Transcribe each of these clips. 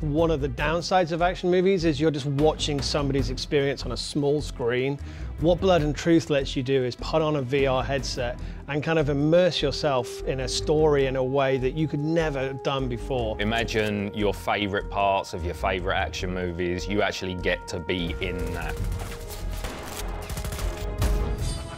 One of the downsides of action movies is you're just watching somebody's experience on a small screen. What Blood and Truth lets you do is put on a VR headset and kind of immerse yourself in a story in a way that you could never have done before. Imagine your favourite parts of your favourite action movies, you actually get to be in that.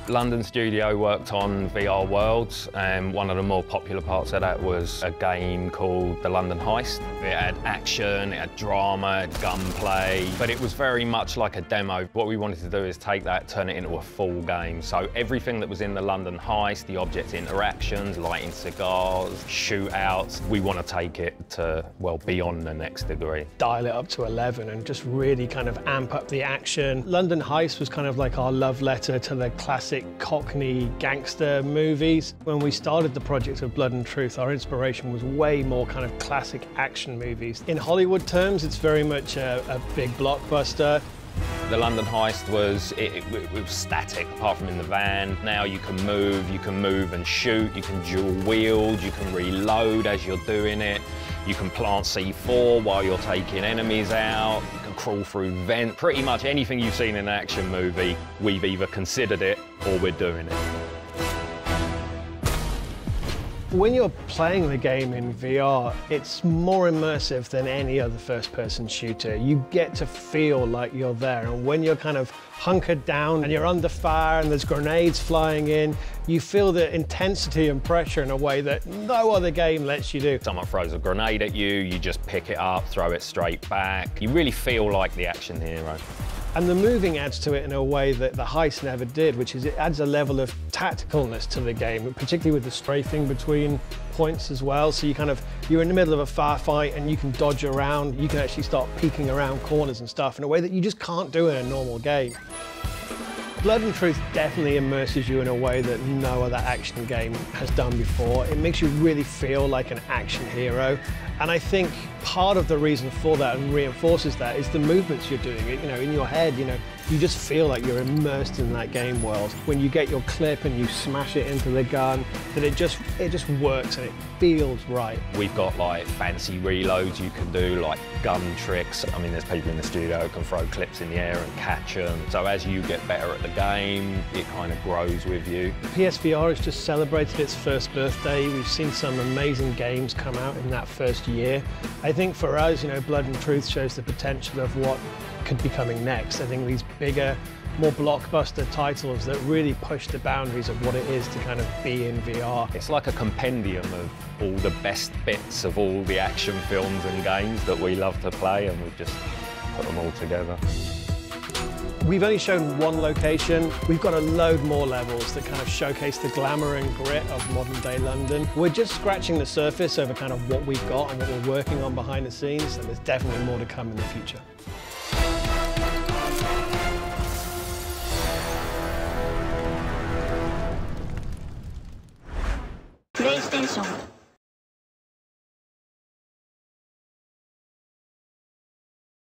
London studio worked on VR Worlds, and one of the more popular parts of that was a game called the London Heist. It had action, it had drama, it had gunplay, but it was very much like a demo. What we wanted to do is take that, turn it into a full game. So everything that was in the London Heist, the object interactions, lighting cigars, shootouts, we want to take it to, well, beyond the next degree. Dial it up to 11 and just really kind of amp up the action. London Heist was kind of like our love letter to the classic Cockney gangster movies. When we started the project of Blood and Truth, our inspiration was way more kind of classic action movies. In Hollywood terms, it's very much a big blockbuster. The London Heist was, it was static, apart from in the van. Now you can move and shoot, you can dual wield, you can reload as you're doing it, you can plant C4 while you're taking enemies out, you can crawl through vents. Pretty much anything you've seen in an action movie, we've either considered it or we're doing it. When you're playing the game in VR, it's more immersive than any other first-person shooter. You get to feel like you're there, and when you're kind of hunkered down and you're under fire and there's grenades flying in, you feel the intensity and pressure in a way that no other game lets you do. Someone throws a grenade at you, you just pick it up, throw it straight back. You really feel like the action hero. And the moving adds to it in a way that the Heist never did, which is it adds a level of tacticalness to the game, particularly with the strafing between points as well. So you're in the middle of a firefight and you can dodge around, you can actually start peeking around corners and stuff in a way that you just can't do in a normal game. Blood and Truth definitely immerses you in a way that no other action game has done before. It makes you really feel like an action hero. And I think part of the reason for that and reinforces that is the movements you're doing. In your head, you just feel like you're immersed in that game world. When you get your clip and you smash it into the gun, that it just works and it feels right. We've got like fancy reloads you can do, like gun tricks. I mean, there's people in the studio who can throw clips in the air and catch them. So as you get better at the game, it kind of grows with you. PSVR has just celebrated its first birthday. We've seen some amazing games come out in that first year. I think for us, Blood and Truth shows the potential of what could be coming next. I think these bigger, more blockbuster titles that really push the boundaries of what it is to kind of be in VR. It's like a compendium of all the best bits of all the action films and games that we love to play, and we've just put them all together. We've only shown one location. We've got a load more levels that kind of showcase the glamour and grit of modern day London. We're just scratching the surface over kind of what we've got and what we're working on behind the scenes, and there's definitely more to come in the future. PlayStation